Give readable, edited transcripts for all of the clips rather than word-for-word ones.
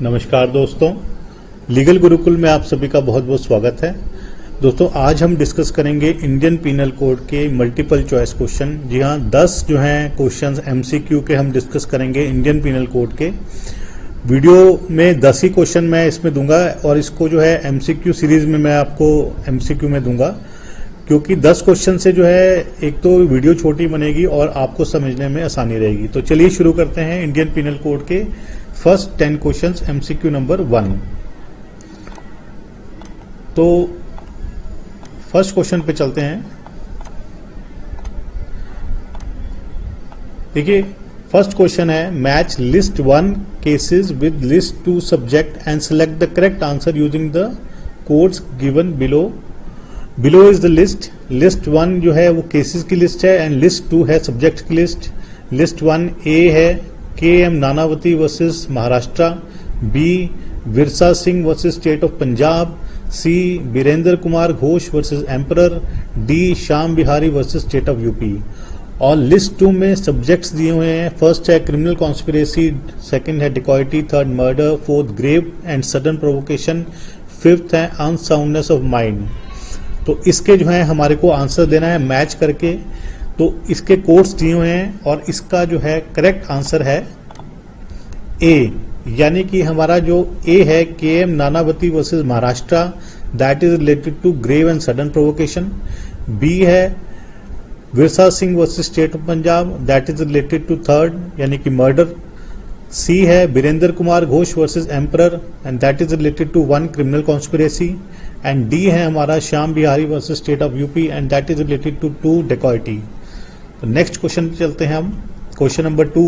नमस्कार दोस्तों, लीगल गुरुकुल में आप सभी का बहुत बहुत स्वागत है। दोस्तों, आज हम डिस्कस करेंगे इंडियन पीनल कोड के मल्टीपल चॉइस क्वेश्चन। जी हाँ, 10 जो हैं क्वेश्चंस एमसीक्यू के हम डिस्कस करेंगे इंडियन पीनल कोड के। वीडियो में 10 ही क्वेश्चन मैं इसमें दूंगा और इसको जो है एमसीक्यू सीरीज में मैं आपको एमसीक्यू में दूंगा, क्योंकि 10 क्वेश्चन से जो है एक तो वीडियो छोटी बनेगी और आपको समझने में आसानी रहेगी। तो चलिए शुरू करते हैं इंडियन पीनल कोड के फर्स्ट 10 क्वेश्चंस एमसीक्यू नंबर 1। तो फर्स्ट क्वेश्चन पे चलते हैं। देखिए, फर्स्ट क्वेश्चन है match list 1 cases with list 2 subject and select the correct answer using the codes given below. Below is the list 1 जो है वो केसेस की लिस्ट है एंड लिस्ट 2 है सब्जेक्ट की लिस्ट। लिस्ट 1 ए है K M. Nanavati versus Maharashtra, B Virsa Singh versus state of Punjab, C Birendra Kumar Ghosh versus emperor, D Shyam Bihari versus state of UP. और list 2 में सब्जेक्ट्स दिए हुए हैं। फर्स्ट है क्रिमिनल कॉन्स्पिरेसी, सेकंड है dacoity, third murder, fourth grave and sudden provocation, fifth है unsoundness of mind. तो इसके जो है हमारे को आंसर देना है मैच करके। तो इसके कोड्स दिए हुए हैं और इसका जो है करेक्ट आंसर है ए, यानी कि हमारा जो ए है K M. Nanavati versus Maharashtra, that is related to grave and sudden provocation. B है Virsa Singh versus state of Punjab, that is related to third यानी कि मर्डर। सी है Birendra Kumar Ghosh versus emperor and that is related to 1 criminal conspiracy. And D है हमारा Shyam Bihari versus state of UP and that is related to 2 dacoity. तो next question पे चलते हैं हम, क्वेश्चन नंबर 2।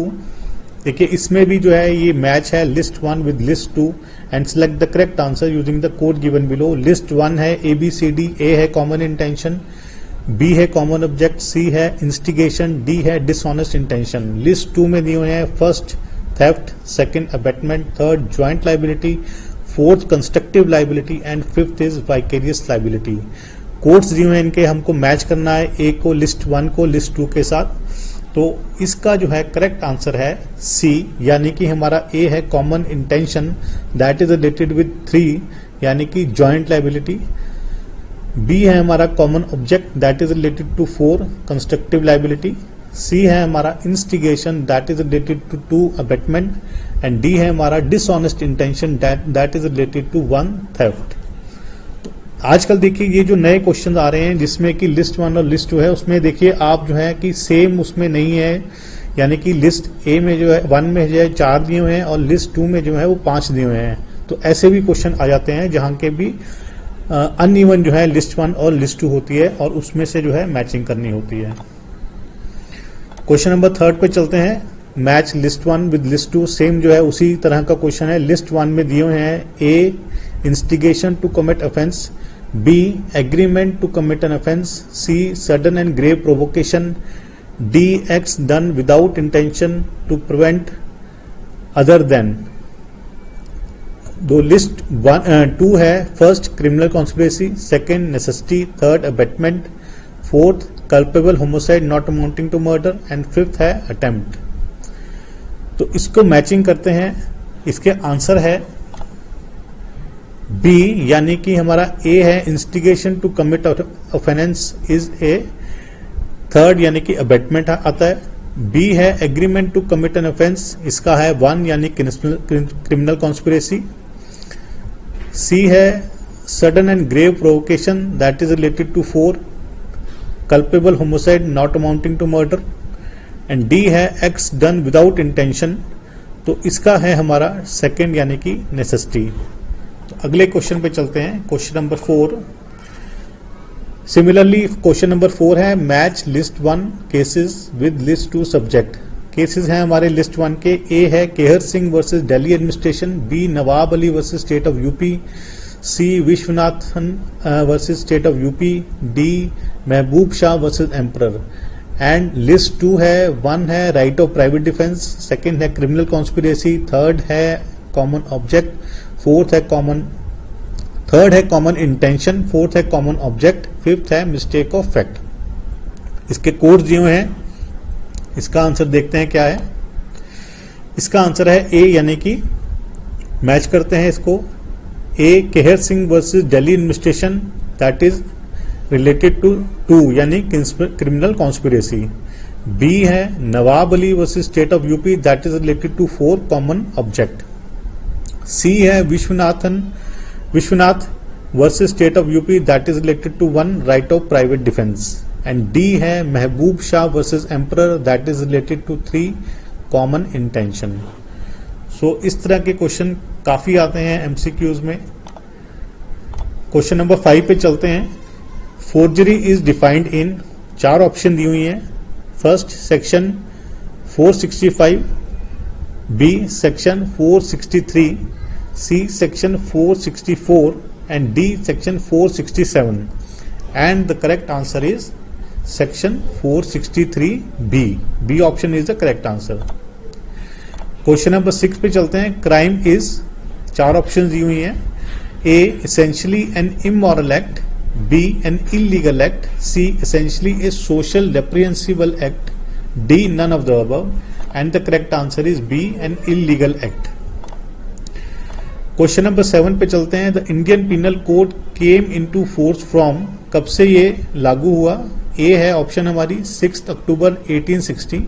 देखिए, इसमें भी जो है ये मैच है list 1 with list 2 and select the correct answer using the code given below. List 1 है ABCD, ए है कॉमन इंटेंशन, बी है कॉमन ऑब्जेक्ट, सी है इंस्टिगेशन, डी है डिसऑनेस्ट इंटेंशन। लिस्ट 2 में दिए हुए हैं first theft, second abetment, third joint liability, fourth constructive liability and fifth is vicarious liability. Codes दिए हुए हैं इनके, हमको मैच करना है ए को लिस्ट 1 को लिस्ट 2 के साथ। तो इसका जो है करेक्ट आंसर है सी, यानी कि हमारा ए है common intention, that is related with 3 यानी कि जॉइंट लाइबिलिटी। बी है हमारा common object, that is related to 4 constructive liability. C है हमारा instigation, that is related to 2 abetment and D है हमारा dishonest intention, that is related to 1 theft. आजकल देखिए ये जो नए क्वेश्चन आ रहे हैं जिसमें कि लिस्ट 1 और लिस्ट 2 है, उसमें देखिए आप जो है कि सेम उसमें नहीं है, यानी कि लिस्ट ए में जो है 1 में जो है 4 दिए हुए हैं और लिस्ट 2 में जो है वो 5 दिए हुए हैं। तो ऐसे भी क्वेश्चन आ जाते हैं जहां के भी अनइवन जो है लिस्ट 1 और लिस्ट 2 होती है और उसमें से जो है मैचिंग करनी होती है। क्वेश्चन नंबर 3 पे चलते हैं। Match list 1 with list 2, same जो है उसी तरह का क्वेश्चन है। लिस्ट 1 में दिए हुए हैं A instigation to commit offence, B agreement to commit an offence, C sudden and grave provocation, D acts done without intention to prevent other than। दो लिस्ट 2 है first criminal conspiracy, second necessity, third abetment, fourth culpable homicide not amounting to murder and fifth है attempt. तो इसको matching करते हैं। इसके answer है B, यानी कि हमारा ए है instigation to commit offence is A, third यानी कि अबेटमेंट आता है। बी है agreement to commit an offence, इसका है 1 यानी क्रिमिनल कॉन्स्पिरेसी। सी है sudden and grave provocation, that is related to 4 culpable homicide not amounting to murder and D है एक्ट्स डन विदाउट इंटेंशन। तो इसका है हमारा सेकंड यानी कि नेसेसिटी। तो अगले क्वेश्चन पे चलते हैं, question number 4। Similarly question number 4 है match list 1 cases with list 2 subject. Cases हैं हमारे लिस्ट 1 के। ए है Kehar Singh versus Delhi administration, B Nawab Ali versus state of UP, C Vishwanathan versus state of UP, D Mehboob Shah versus emperor. And list 2 है 1 है right of private defence, second है criminal conspiracy, third है common object, fourth है common, third है common intention, fourth है common object, fifth है mistake of fact. इसके codes दिए हुए हैं, इसका आंसर देखते हैं क्या है। इसका आंसर है ए, यानी कि मैच करते हैं इसको। A Kehar Singh versus Delhi administration, that is related to यानी क्रिमिनल कॉन्स्पिरेसी। बी है Nawab Ali versus state of UP, that is related to 4 common object. C है Vishwanath versus state of UP, that is related to 1 right of private defence. And D है Mehboob Shah versus emperor, that is related to 3 common intention. So इस तरह के question काफी आते हैं MCQs में। Question number 5 पे चलते हैं। Forgery is defined in, 4 option दी हुई हैं। First section 465, B section 463, C section 464 and D section 467 and the correct answer is section 463 B option is the correct answer. Question number 6 पे चलते हैं। क्राइम इज, 4 ऑप्शन दी हुई हैं। ए essentially an immoral act, B an illegal act, C essentially a social reprehensible act, D none of the above, and the correct answer is B an illegal act. Question number 7 पे चलते हैं। The Indian penal code came into force from, कब से ये लागू हुआ? ए है option हमारी 6 अक्टूबर 1860,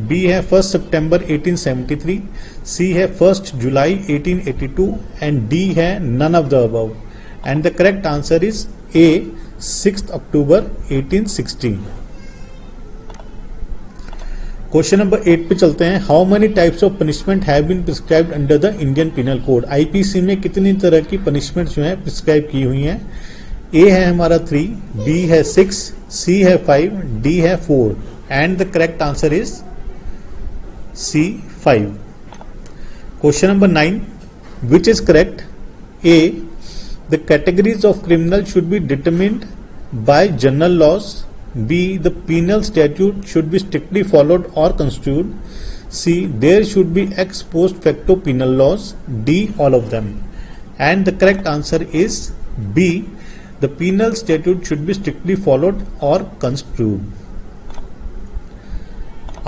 बी है 1 सितंबर 1873, सी है 1 जुलाई 1882 एंड डी है none of the above. And the correct answer is A 6 October 1860। Question number 8 पे चलते हैं। How many types of punishment have been prescribed under the Indian penal code? IPC में कितनी तरह की punishment जो है प्रिस्क्राइब की हुई हैं? ए है हमारा 3, बी है 6, सी है 5, डी है 4 and the correct answer is C5. Question number 9, which is correct? A, the categories of criminal should be determined by general laws. B, the penal statute should be strictly followed or construed. C, there should be ex post facto penal laws. D, all of them. And the correct answer is B, the penal statute should be strictly followed or construed.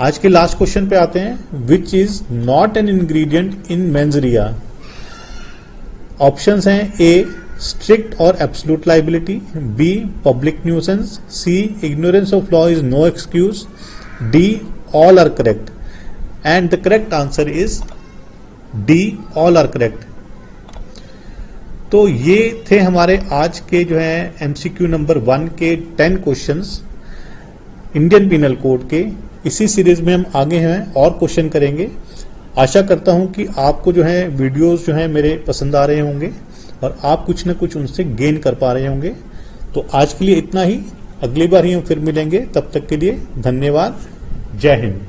आज के last question पे आते हैं। Which is not an ingredient in mens rea? Options हैं A strict और absolute liability, B public nuisance, C ignorance of law is no excuse, D all are correct and the correct answer is D all are correct. तो ये थे हमारे आज के जो है एमसीक्यू नंबर 1 के 10 क्वेश्चंस इंडियन पिनल कोड के। इसी सीरीज में हम आगे हैं और क्वेश्चन करेंगे। आशा करता हूं कि आपको जो है वीडियोस जो है मेरे पसंद आ रहे होंगे और आप कुछ न कुछ उनसे गेन कर पा रहे होंगे। तो आज के लिए इतना ही, अगली बार ही हम फिर मिलेंगे। तब तक के लिए धन्यवाद। जय हिंद।